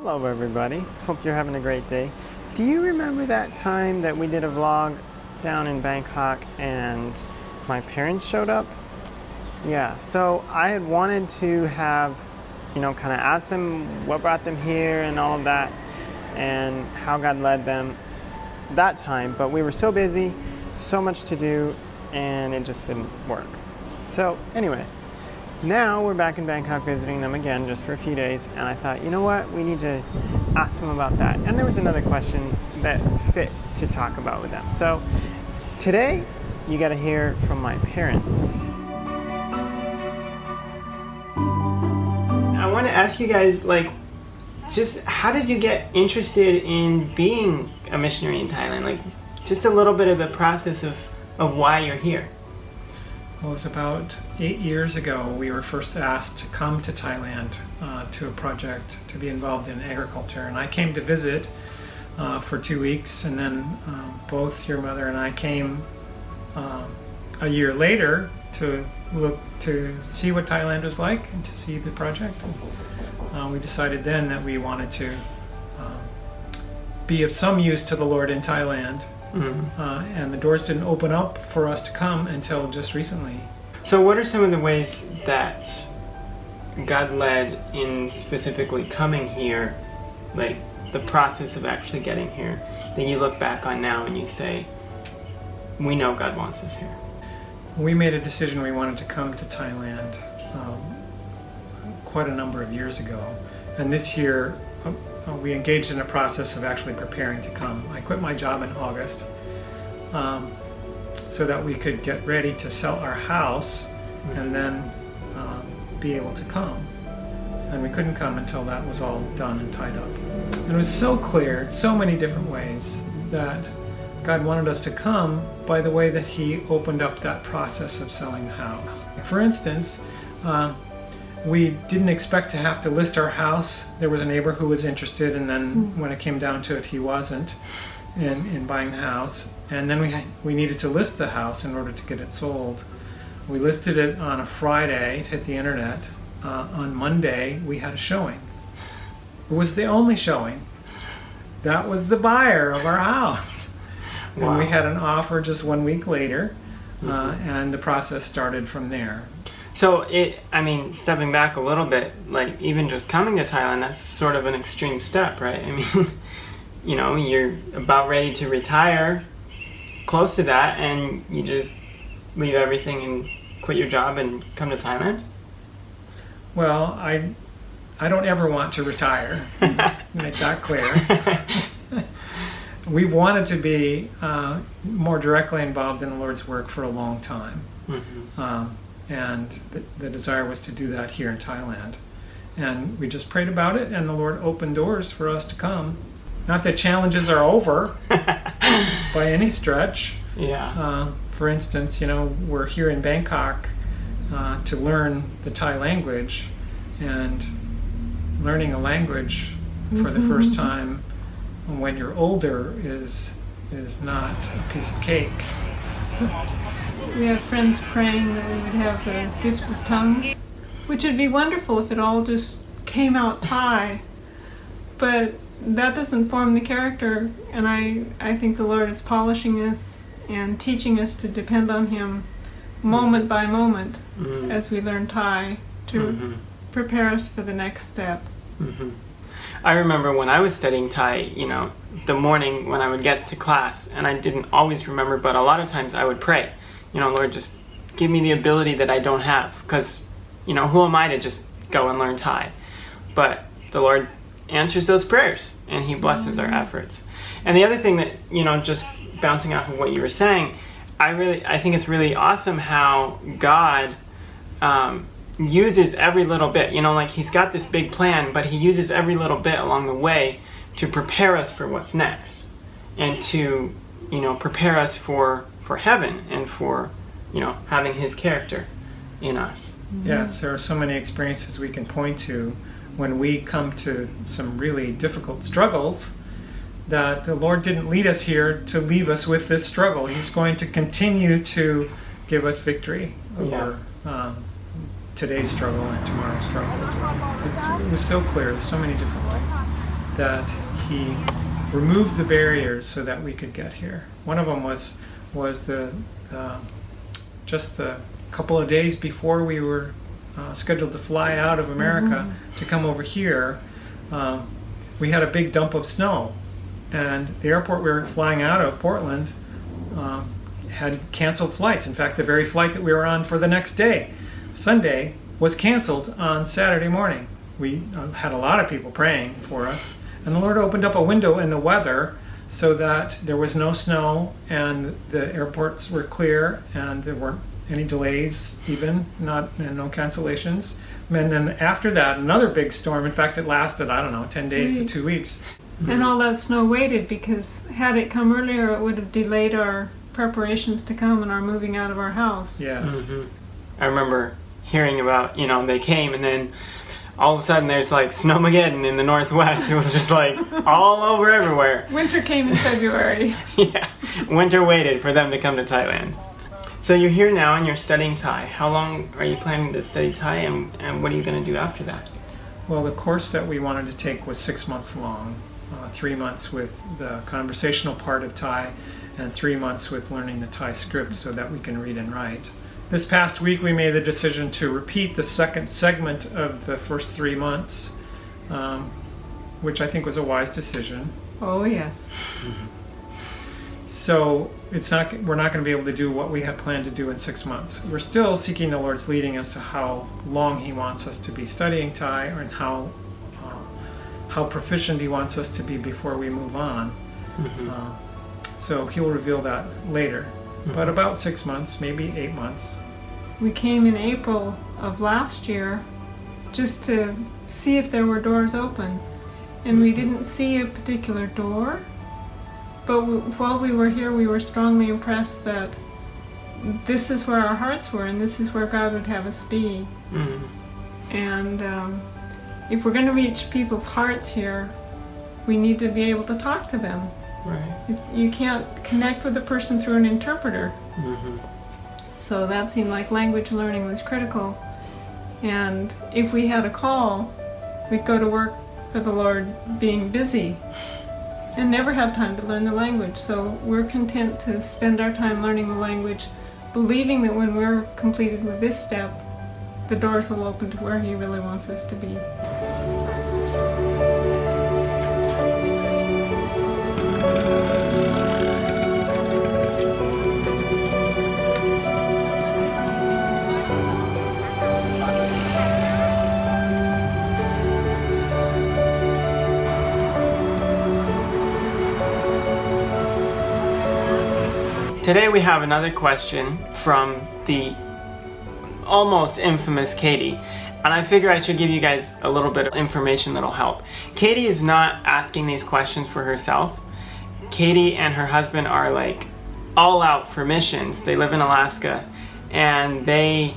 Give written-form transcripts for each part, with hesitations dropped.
Hello everybody, hope you're having a great day. Do you remember that time that we did a vlog down in Bangkok and my parents showed up? Yeah, so I had wanted to have, kind of ask them what brought them here and all of that and how God led them that time, but we were so busy, so much to do, and it just didn't work. So anyway, now we're back in Bangkok visiting them again just for a few days, and I thought, you know what, we need to ask them about that. And there was another question that fit to talk about with them. So today, you got to hear from my parents. I want to ask you guys, just how did you get interested in being a missionary in Thailand? Just a little bit of the process of why you're here. Well, it was about 8 years ago we were first asked to come to Thailand to a project to be involved in agriculture, and I came to visit for 2 weeks, and then both your mother and I came a year later to look to see what Thailand was like and to see the project. We decided then that we wanted to be of some use to the Lord in Thailand. Mm-hmm. And the doors didn't open up for us to come until just recently. So what are some of the ways that God led in specifically coming here, the process of actually getting here, that you look back on now and you say, we know God wants us here? We made a decision we wanted to come to Thailand quite a number of years ago, and this year we engaged in a process of actually preparing to come. I quit my job in August so that we could get ready to sell our house and then be able to come. And we couldn't come until that was all done and tied up. And it was so clear, in so many different ways, that God wanted us to come by the way that He opened up that process of selling the house. For instance, we didn't expect to have to list our house. There was a neighbor who was interested, and then when it came down to it, he wasn't in buying the house. And then we needed to list the house in order to get it sold. We listed it on a Friday, it hit the internet. On Monday, we had a showing. It was the only showing. That was the buyer of our house. Wow. And we had an offer just 1 week later, and the process started from there. So stepping back a little bit, even just coming to Thailand, that's sort of an extreme step, right? You're about ready to retire, close to that, and you just leave everything and quit your job and come to Thailand? Well, I don't ever want to retire. Let's make that clear. We've wanted to be more directly involved in the Lord's work for a long time. Mm-hmm. And the desire was to do that here in Thailand. And we just prayed about it, and the Lord opened doors for us to come. Not that challenges are over by any stretch. Yeah. For instance, we're here in Bangkok to learn the Thai language, and learning a language for the first time when you're older is not a piece of cake. We have friends praying that we would have the gift of tongues, which would be wonderful if it all just came out Thai. But that doesn't form the character, and I think the Lord is polishing us and teaching us to depend on Him moment by moment as we learn Thai to prepare us for the next step. Mm-hmm. I remember when I was studying Thai, the morning when I would get to class, and I didn't always remember, but a lot of times I would pray, Lord, just give me the ability that I don't have, because, who am I to just go and learn Thai? But the Lord answers those prayers, and He blesses our efforts. And the other thing that, just bouncing off of what you were saying, I think it's really awesome how God uses every little bit. He's got this big plan, but He uses every little bit along the way to prepare us for what's next, and to, prepare us for heaven and for, having His character in us. Yes, there are so many experiences we can point to when we come to some really difficult struggles, that the Lord didn't lead us here to leave us with this struggle. He's going to continue to give us victory over today's struggle and tomorrow's struggle as well. It was so clear, there's so many different ways. that He removed the barriers so that we could get here. One of them was just the couple of days before we were scheduled to fly out of America to come over here. We had a big dump of snow, and the airport we were flying out of, Portland, had canceled flights. In fact, the very flight that we were on for the next day, Sunday, was canceled on Saturday morning. We had a lot of people praying for us, and the Lord opened up a window in the weather so that there was no snow and the airports were clear and there weren't any delays, and no cancellations. And then after that, another big storm. In fact, it lasted, 10 days to 2 weeks. And all that snow waited, because had it come earlier, it would have delayed our preparations to come and our moving out of our house. Yes. I remember hearing about, they came, and then all of a sudden there's like snowmageddon in the Northwest. It was just like all over everywhere. Winter came in February. Yeah, winter waited for them to come to Thailand. So you're here now and you're studying Thai. How long are you planning to study Thai, and what are you going to do after that? Well, the course that we wanted to take was 6 months long, 3 months with the conversational part of Thai, and 3 months with learning the Thai script so that we can read and write. This past week we made the decision to repeat the second segment of the first 3 months, which I think was a wise decision. Oh, yes. So we're not going to be able to do what we had planned to do in 6 months. We're still seeking the Lord's leading as to how long He wants us to be studying Thai, and how proficient He wants us to be before we move on. So He'll reveal that later. But about 6 months, maybe 8 months. We came in April of last year just to see if there were doors open. And we didn't see a particular door. But while we were here, we were strongly impressed that this is where our hearts were, and this is where God would have us be. And if we're going to reach people's hearts here, we need to be able to talk to them. Right. You can't connect with a person through an interpreter. So that seemed like language learning was critical. And if we had a call, we'd go to work for the Lord being busy and never have time to learn the language. So we're content to spend our time learning the language, believing that when we're completed with this step, the doors will open to where He really wants us to be. Today we have another question from the almost infamous Katie, and I figure I should give you guys a little bit of information that'll help. Katie is not asking these questions for herself. Katie and her husband are like all out for missions. They live in Alaska, and they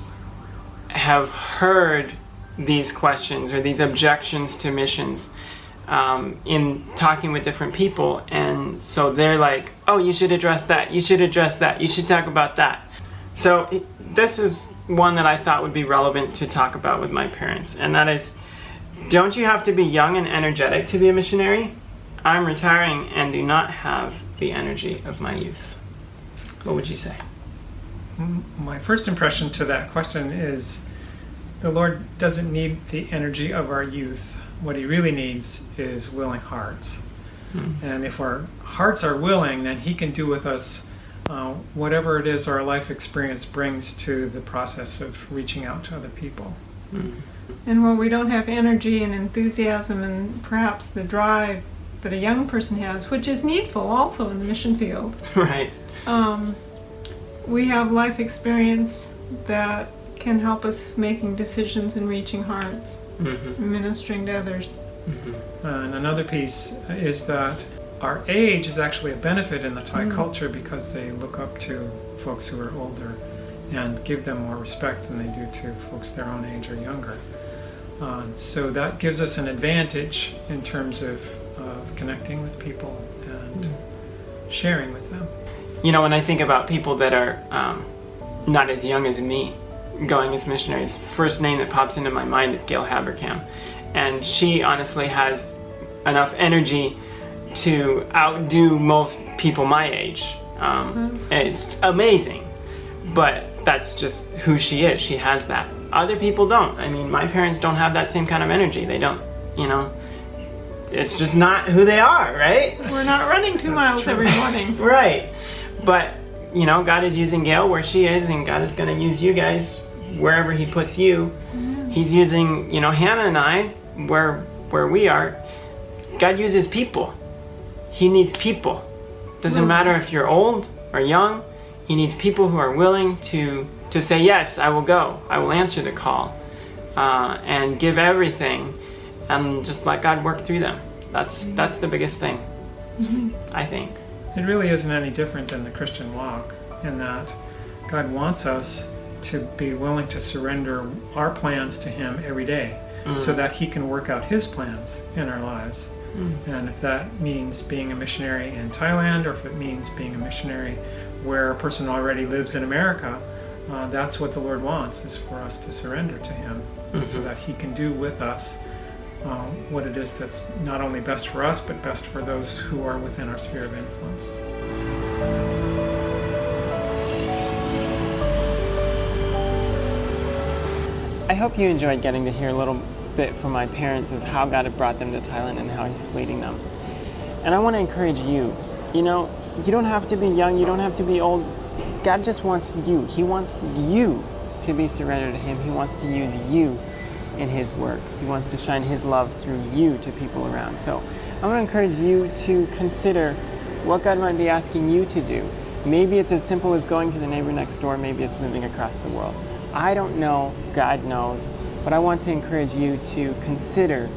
have heard these questions or these objections to missions in talking with different people, and so they're like, oh, you should address that, you should address that, you should talk about that. So this is one that I thought would be relevant to talk about with my parents, and that is, don't you have to be young and energetic to be a missionary? I'm retiring and do not have the energy of my youth. What would you say? My first impression to that question is the Lord doesn't need the energy of our youth. What He really needs is willing hearts. And if our hearts are willing, then He can do with us whatever it is our life experience brings to the process of reaching out to other people. And when we don't have energy and enthusiasm and perhaps the drive that a young person has, which is needful also in the mission field, Right. We have life experience that can help us making decisions and reaching hearts, ministering to others. And another piece is that our age is actually a benefit in the Thai culture, because they look up to folks who are older and give them more respect than they do to folks their own age or younger. So that gives us an advantage in terms of connecting with people and sharing with them. You know, when I think about people that are not as young as me going as missionaries, first name that pops into my mind is Gail Habercam. And she honestly has enough energy to outdo most people my age. It's amazing, but that's just who she is. She has that. Other people don't. I mean, my parents don't have that same kind of energy. They don't, you know, it's just not who they are, right? We're not running 2 miles true. every morning. Right. But, you know, God is using Gail where she is, and God is going to use you guys wherever he puts you. He's using, you know, Hannah and I where we are. God uses people. He needs people. Doesn't matter if you're old or young. He needs people who are willing to say, yes, I will go. I will answer the call, and give everything, and just let God work through them. That's the biggest thing, I think. It really isn't any different than the Christian walk, in that God wants us to be willing to surrender our plans to him every day, so that he can work out his plans in our lives. And if that means being a missionary in Thailand, or if it means being a missionary where a person already lives in America, that's what the Lord wants, is for us to surrender to him, so that he can do with us what it is that's not only best for us, but best for those who are within our sphere of influence. I hope you enjoyed getting to hear a little bit from my parents of how God had brought them to Thailand and how he's leading them. And I want to encourage you. You know, you don't have to be young, you don't have to be old. God just wants you. He wants you to be surrendered to him. He wants to use you in his work. He wants to shine his love through you to people around. So I want to encourage you to consider what God might be asking you to do. Maybe it's as simple as going to the neighbor next door. Maybe it's moving across the world. I don't know. God knows. But I want to encourage you to consider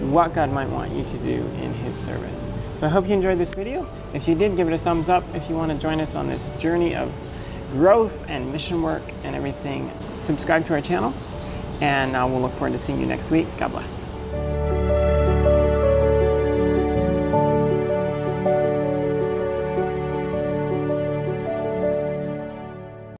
what God might want you to do in his service. So I hope you enjoyed this video. If you did, give it a thumbs up. If you want to join us on this journey of growth and mission work and everything, subscribe to our channel. And we'll look forward to seeing you next week. God bless.